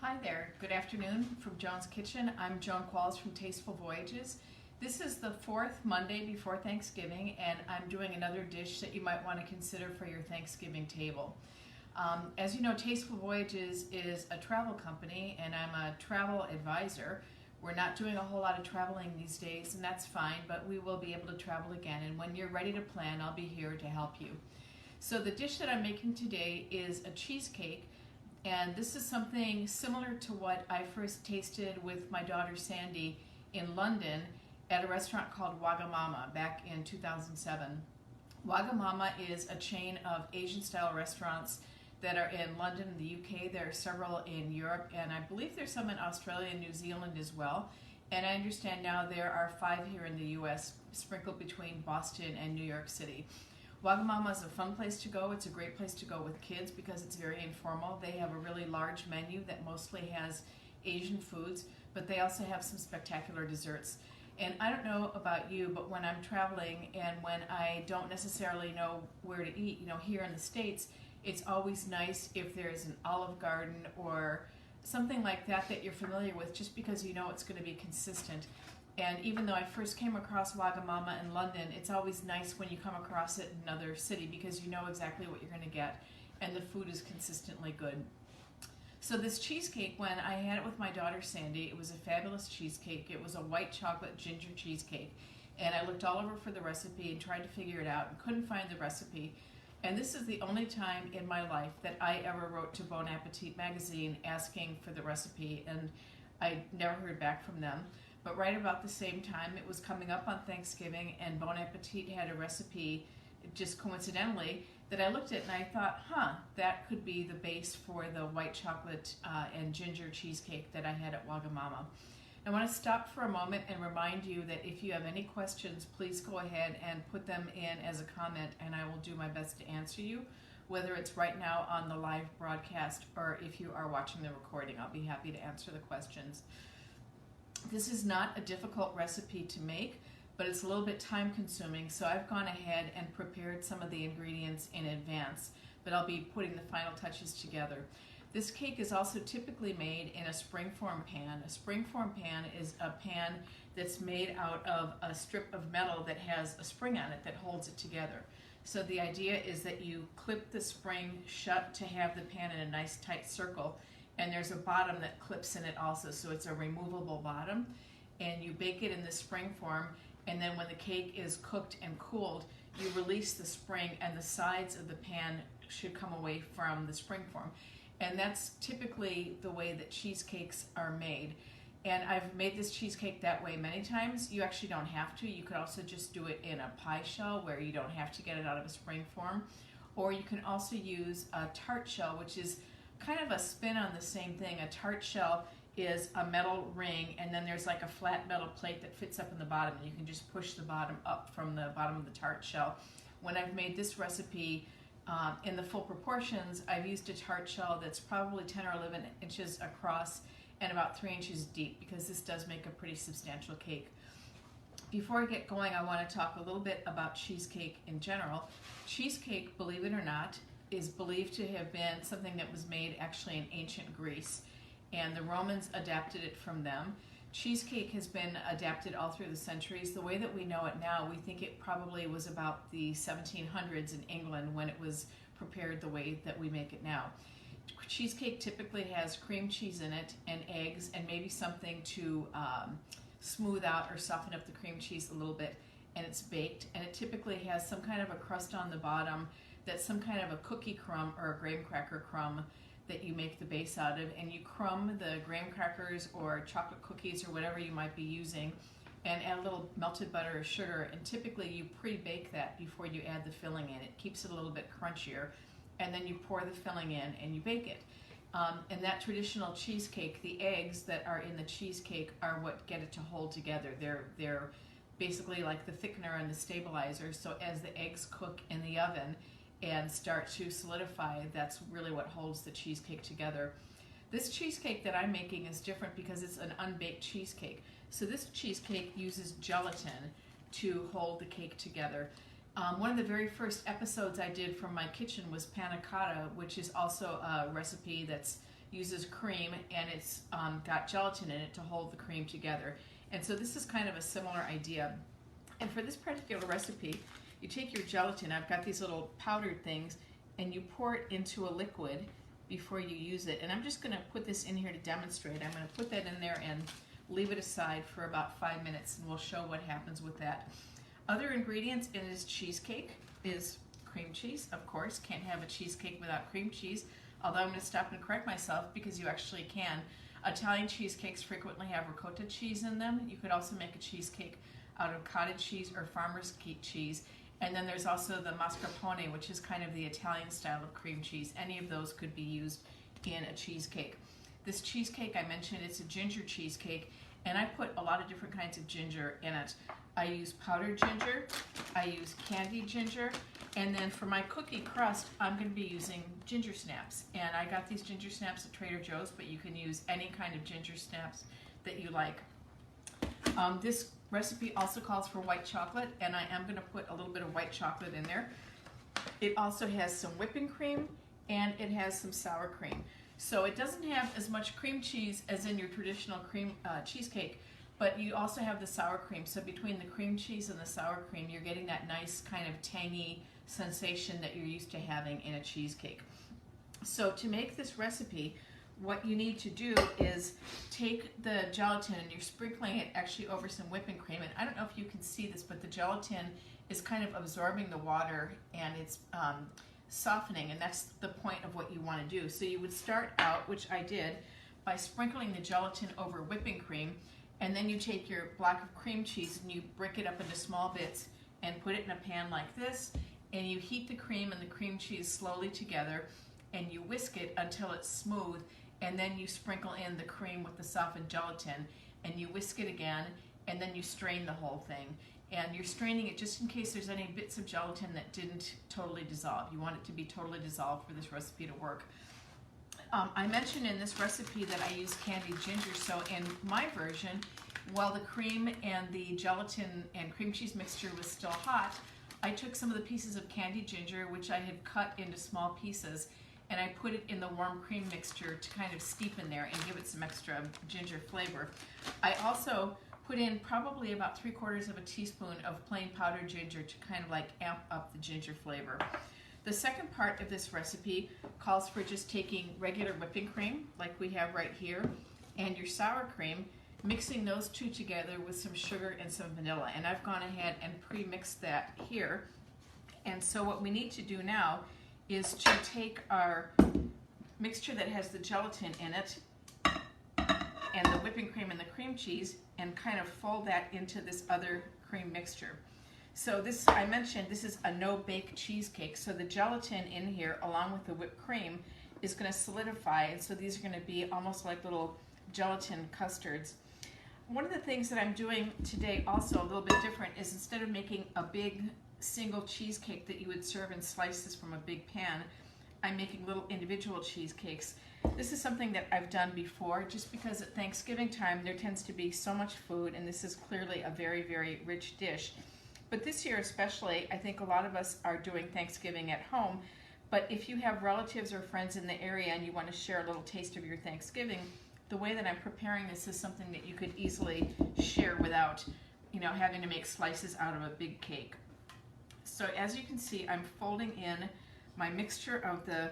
Hi there, good afternoon from Joan's Kitchen. I'm Joan Qualls from Tasteful Voyages. This is the fourth Monday before Thanksgiving, and I'm doing another dish that you might want to consider for your Thanksgiving table. As you know, Tasteful Voyages is a travel company, and I'm a travel advisor. We're not doing a whole lot of traveling these days, and that's fine, but we will be able to travel again, and when you're ready to plan, I'll be here to help you. So the dish that I'm making today is a cheesecake. And this is something similar to what I first tasted with my daughter Sandy in London at a restaurant called Wagamama back in 2007. Wagamama is a chain of Asian-style restaurants that are in London and the UK. There are several in Europe, and I believe there's some in Australia and New Zealand as well. And I understand now there are 5 here in the US, sprinkled between Boston and New York City. Wagamama is a fun place to go. It's a great place to go with kids because it's very informal. They have a really large menu that mostly has Asian foods, but they also have some spectacular desserts. And I don't know about you, but when I'm traveling and when I don't necessarily know where to eat, here in the States, it's always nice if there's an Olive Garden or something like that that you're familiar with, just because you know it's going to be consistent. And even though I first came across Wagamama in London, it's always nice when you come across it in another city because you know exactly what you're going to get, and the food is consistently good. So this cheesecake, when I had it with my daughter Sandy, it was a fabulous cheesecake. It was a white chocolate ginger cheesecake, and I looked all over for the recipe and tried to figure it out and couldn't find the recipe. And this is the only time in my life that I ever wrote to Bon Appetit magazine asking for the recipe, and I never heard back from them. But right about the same time, it was coming up on Thanksgiving, and Bon Appetit had a recipe, just coincidentally, that I looked at and I thought, that could be the base for the white chocolate and ginger cheesecake that I had at Wagamama. I want to stop for a moment and remind you that if you have any questions, please go ahead and put them in as a comment, and I will do my best to answer you, whether it's right now on the live broadcast or if you are watching the recording. I'll be happy to answer the questions. This is not a difficult recipe to make, but it's a little bit time consuming, so I've gone ahead and prepared some of the ingredients in advance, but I'll be putting the final touches together. This cake is also typically made in a springform pan. A springform pan is a pan that's made out of a strip of metal that has a spring on it that holds it together. So the idea is that you clip the spring shut to have the pan in a nice tight circle, and there's a bottom that clips in it also, so it's a removable bottom, and you bake it in the spring form, and then when the cake is cooked and cooled, you release the spring and the sides of the pan should come away from the spring form. And that's typically the way that cheesecakes are made. And I've made this cheesecake that way many times. You actually don't have to. You could also just do it in a pie shell where you don't have to get it out of a spring form. Or you can also use a tart shell, which is kind of a spin on the same thing. A tart shell is a metal ring, and then there's like a flat metal plate that fits up in the bottom, and you can just push the bottom up from the bottom of the tart shell. When I've made this recipe in the full proportions, I've used a tart shell that's probably 10 or 11 inches across and about 3 inches deep, because this does make a pretty substantial cake. Before I get going, I want to talk a little bit about cheesecake in general. Cheesecake, believe it or not, is believed to have been something that was made actually in ancient Greece, and the Romans adapted it from them. Cheesecake has been adapted all through the centuries. The way that we know it now, we think it probably was about the 1700s in England when it was prepared the way that we make it now. Cheesecake typically has cream cheese in it and eggs and maybe something to smooth out or soften up the cream cheese a little bit, and it's baked, and it typically has some kind of a crust on the bottom that's some kind of a cookie crumb or a graham cracker crumb that you make the base out of, and you crumb the graham crackers or chocolate cookies or whatever you might be using, and add a little melted butter or sugar, and typically you pre-bake that before you add the filling in. It keeps it a little bit crunchier, and then you pour the filling in and you bake it. In that traditional cheesecake, the eggs that are in the cheesecake are what get it to hold together. They're basically like the thickener and the stabilizer, so as the eggs cook in the oven and start to solidify, that's really what holds the cheesecake together. This cheesecake that I'm making is different because it's an unbaked cheesecake. So this cheesecake uses gelatin to hold the cake together. One of the very first episodes I did from my kitchen was panna cotta, which is also a recipe that's uses cream, and it's got gelatin in it to hold the cream together. And so this is kind of a similar idea. And for this particular recipe, you take your gelatin, I've got these little powdered things, and you pour it into a liquid before you use it. And I'm just going to put this in here to demonstrate. I'm going to put that in there and leave it aside for about 5 minutes, and we'll show what happens with that. Other ingredients in this cheesecake is cream cheese, of course. Can't have a cheesecake without cream cheese, although I'm going to stop and correct myself because you actually can. Italian cheesecakes frequently have ricotta cheese in them. You could also make a cheesecake out of cottage cheese or farmer's cheese. And then there's also the mascarpone, which is kind of the Italian style of cream cheese. Any of those could be used in a cheesecake. This cheesecake, I mentioned, it's a ginger cheesecake, and I put a lot of different kinds of ginger in it. I use powdered ginger, I use candied ginger, and then for my cookie crust, I'm going to be using ginger snaps. And I got these ginger snaps at Trader Joe's, but you can use any kind of ginger snaps that you like. This recipe also calls for white chocolate, and I am going to put a little bit of white chocolate in there. It also has some whipping cream, and it has some sour cream. So it doesn't have as much cream cheese as in your traditional cream cheesecake, but you also have the sour cream. So between the cream cheese and the sour cream, you're getting that nice kind of tangy sensation that you're used to having in a cheesecake. So to make this recipe, what you need to do is take the gelatin, and you're sprinkling it actually over some whipping cream. And I don't know if you can see this, but the gelatin is kind of absorbing the water, and it's softening, and that's the point of what you want to do. So you would start out, which I did, by sprinkling the gelatin over whipping cream, and then you take your block of cream cheese and you break it up into small bits and put it in a pan like this, and you heat the cream and the cream cheese slowly together, and you whisk it until it's smooth, and then you sprinkle in the cream with the softened gelatin, and you whisk it again, and then you strain the whole thing. And you're straining it just in case there's any bits of gelatin that didn't totally dissolve. You want it to be totally dissolved for this recipe to work. I mentioned in this recipe that I use candied ginger, so in my version, while the cream and the gelatin and cream cheese mixture was still hot, I took some of the pieces of candied ginger, which I had cut into small pieces, and I put it in the warm cream mixture to kind of steep in there and give it some extra ginger flavor. I also put in probably about 3/4 of a teaspoon of plain powdered ginger to kind of like amp up the ginger flavor. The second part of this recipe calls for just taking regular whipping cream, like we have right here, and your sour cream, mixing those two together with some sugar and some vanilla. And I've gone ahead and pre-mixed that here. And so what we need to do now is to take our mixture that has the gelatin in it and the whipping cream and the cream cheese and kind of fold that into this other cream mixture. So this, I mentioned, this is a no-bake cheesecake. So the gelatin in here, along with the whipped cream, is going to solidify, and so these are going to be almost like little gelatin custards. One of the things that I'm doing today also a little bit different is instead of making a big single cheesecake that you would serve in slices from a big pan, I'm making little individual cheesecakes. This is something that I've done before just because at Thanksgiving time there tends to be so much food, and this is clearly a very, very rich dish. But this year especially, I think a lot of us are doing Thanksgiving at home, but if you have relatives or friends in the area and you want to share a little taste of your Thanksgiving, the way that I'm preparing this is something that you could easily share without, having to make slices out of a big cake. So as you can see, I'm folding in my mixture of the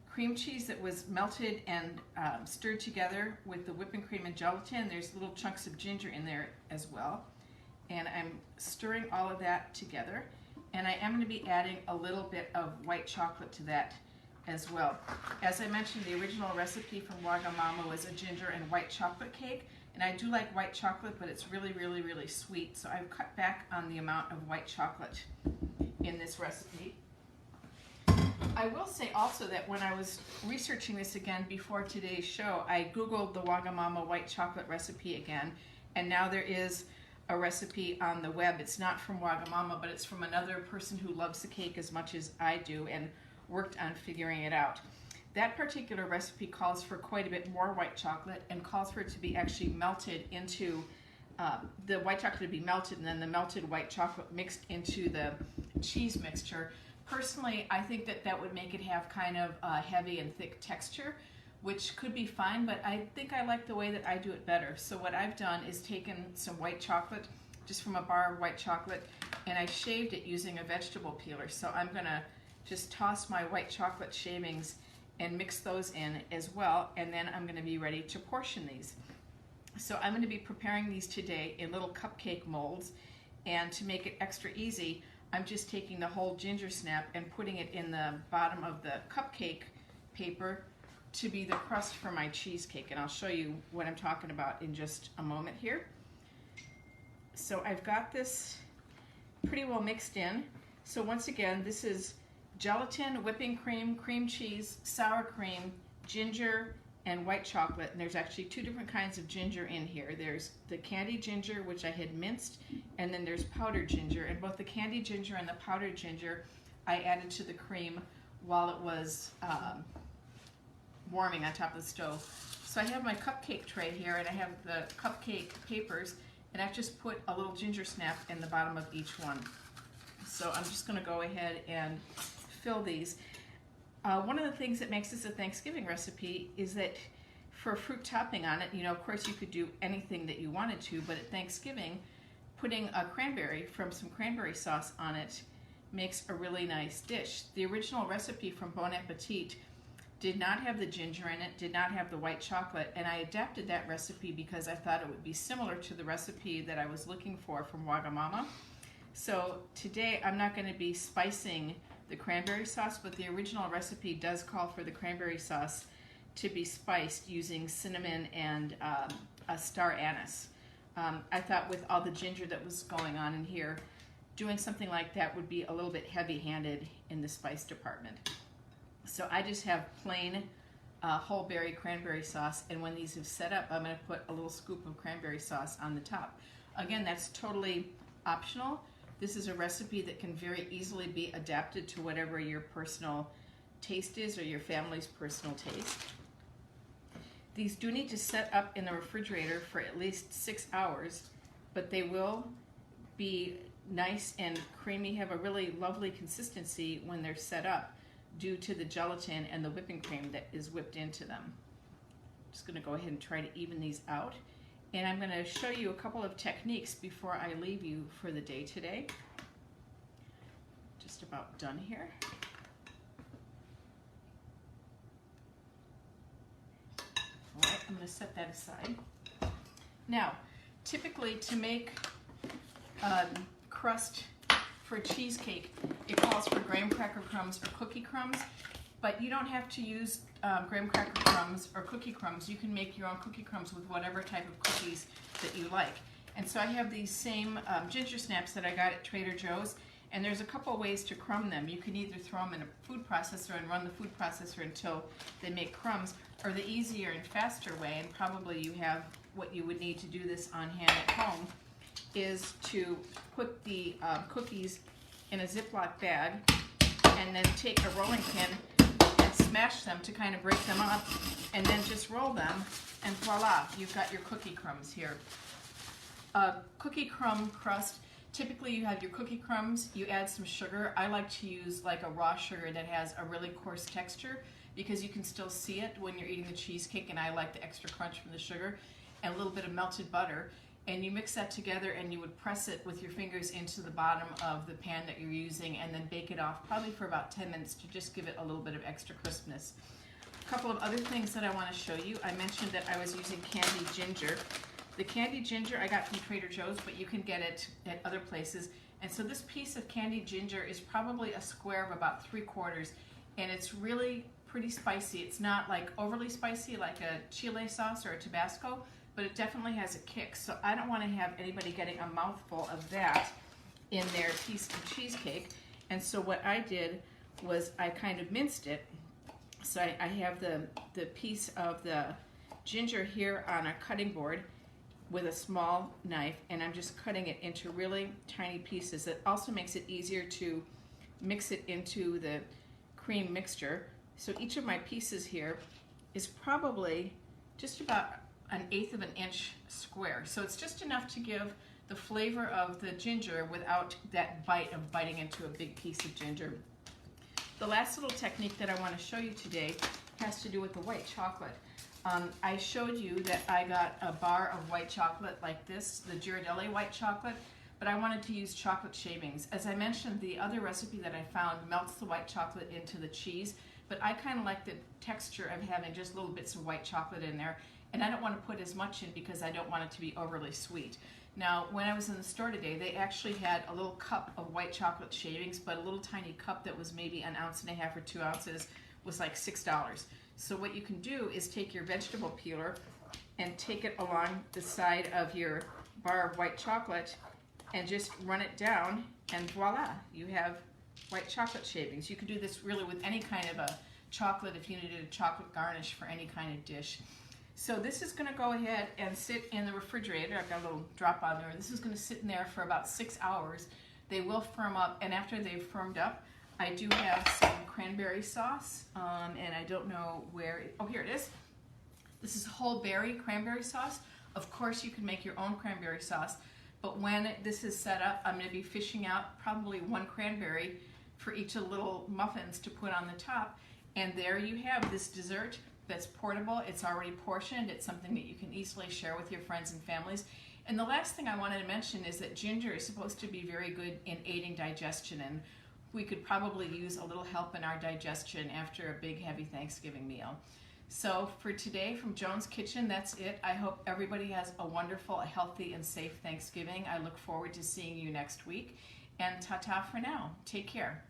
cream cheese that was melted and stirred together with the whipping cream and gelatin. There's little chunks of ginger in there as well. And I'm stirring all of that together. And I am going to be adding a little bit of white chocolate to that as well. As I mentioned, the original recipe from Wagamama was a ginger and white chocolate cake. And I do like white chocolate, but it's really, really, really sweet. So I've cut back on the amount of white chocolate in this recipe. I will say also that when I was researching this again before today's show, I Googled the Wagamama white chocolate recipe again, and now there is a recipe on the web. It's not from Wagamama, but it's from another person who loves the cake as much as I do and worked on figuring it out. That particular recipe calls for quite a bit more white chocolate and calls for it to be actually melted into the white chocolate to be melted, and then the melted white chocolate mixed into the cheese mixture. Personally, I think that that would make it have kind of a heavy and thick texture, which could be fine, but I think I like the way that I do it better. So what I've done is taken some white chocolate, just from a bar of white chocolate, and I shaved it using a vegetable peeler. So I'm gonna just toss my white chocolate shavings and mix those in as well, and then I'm gonna be ready to portion these. So I'm gonna be preparing these today in little cupcake molds, and to make it extra easy, I'm just taking the whole ginger snap and putting it in the bottom of the cupcake paper to be the crust for my cheesecake, and I'll show you what I'm talking about in just a moment here. So I've got this pretty well mixed in. So once again, this is gelatin, whipping cream, cream cheese, sour cream, ginger, and white chocolate. And there's actually two different kinds of ginger in here. There's the candied ginger, which I had minced, and then there's powdered ginger. And both the candied ginger and the powdered ginger I added to the cream while it was warming on top of the stove. So I have my cupcake tray here, and I have the cupcake papers, and I've just put a little ginger snap in the bottom of each one. So I'm just gonna go ahead and fill these. One of the things that makes this a Thanksgiving recipe is that for fruit topping on it, you know, of course you could do anything that you wanted to, but at Thanksgiving, putting a cranberry from some cranberry sauce on it makes a really nice dish. The original recipe from Bon Appetit did not have the ginger in it, did not have the white chocolate, and I adapted that recipe because I thought it would be similar to the recipe that I was looking for from Wagamama. So today I'm not going to be spicing the cranberry sauce, but the original recipe does call for the cranberry sauce to be spiced using cinnamon and a star anise. I thought with all the ginger that was going on in here, doing something like that would be a little bit heavy-handed in the spice department. So I just have plain whole berry cranberry sauce, and when these have set up, I'm going to put a little scoop of cranberry sauce on the top. Again, that's totally optional. This is a recipe that can very easily be adapted to whatever your personal taste is or your family's personal taste. These do need to set up in the refrigerator for at least 6 hours, but they will be nice and creamy, have a really lovely consistency when they're set up due to the gelatin and the whipping cream that is whipped into them. Just going to go ahead and try to even these out. And I'm going to show you a couple of techniques before I leave you for the day today. Just about done here. All right, I'm going to set that aside. Now, typically to make crust for cheesecake, it calls for graham cracker crumbs or cookie crumbs, but you don't have to use graham cracker crumbs or cookie crumbs. You can make your own cookie crumbs with whatever type of cookies that you like. And so I have these same ginger snaps that I got at Trader Joe's, and there's a couple ways to crumb them. You can either throw them in a food processor and run the food processor until they make crumbs, or the easier and faster way, and probably you have what you would need to do this on hand at home, is to put the cookies in a Ziploc bag and then take a rolling pin and smash them to kind of break them up, and then just roll them, and voila, you've got your cookie crumbs here. Cookie crumb crust, typically you have your cookie crumbs, you add some sugar. I like to use like a raw sugar that has a really coarse texture because you can still see it when you're eating the cheesecake, and I like the extra crunch from the sugar, and a little bit of melted butter. And you mix that together, and you would press it with your fingers into the bottom of the pan that you're using, and then bake it off probably for about 10 minutes to just give it a little bit of extra crispness. A couple of other things that I want to show you. I mentioned that I was using candied ginger. The candied ginger I got from Trader Joe's, but you can get it at other places. And so this piece of candied ginger is probably a square of about 3/4, and it's really pretty spicy. It's not like overly spicy like a chile sauce or a Tabasco, but it definitely has a kick. So I don't want to have anybody getting a mouthful of that in their piece of cheesecake. And so what I did was I kind of minced it. So I have the piece of the ginger here on a cutting board with a small knife, and I'm just cutting it into really tiny pieces. It also makes it easier to mix it into the cream mixture. So each of my pieces here is probably just about 1/8 of an inch square. So it's just enough to give the flavor of the ginger without that bite of biting into a big piece of ginger. The last little technique that I want to show you today has to do with the white chocolate. I showed you that I got a bar of white chocolate like this, the Ghirardelli white chocolate, but I wanted to use chocolate shavings. As I mentioned, the other recipe that I found melts the white chocolate into the cheese, but I kind of like the texture of having just little bits of white chocolate in there, and I don't want to put as much in because I don't want it to be overly sweet. Now, when I was in the store today, they actually had a little cup of white chocolate shavings, but a little tiny cup that was maybe 1.5 ounces or 2 ounces was like $6. So what you can do is take your vegetable peeler and take it along the side of your bar of white chocolate and just run it down, and voila, you have white chocolate shavings. You could do this really with any kind of a chocolate if you needed a chocolate garnish for any kind of dish. So this is going to go ahead and sit in the refrigerator. I've got a little drop on there. This is going to sit in there for about 6 hours. They will firm up, and after they've firmed up, I do have some cranberry sauce, and I don't know where, oh, here it is. This is whole berry cranberry sauce. Of course, you can make your own cranberry sauce, but when this is set up, I'm going to be fishing out probably 1 cranberry for each of the little muffins to put on the top, and there you have this dessert that's portable. It's already portioned. It's something that you can easily share with your friends and families. And the last thing I wanted to mention is that ginger is supposed to be very good in aiding digestion, and we could probably use a little help in our digestion after a big heavy Thanksgiving meal. So for today from Joan's Kitchen, that's it. I hope everybody has a wonderful, healthy, and safe Thanksgiving. I look forward to seeing you next week. And ta-ta for now. Take care.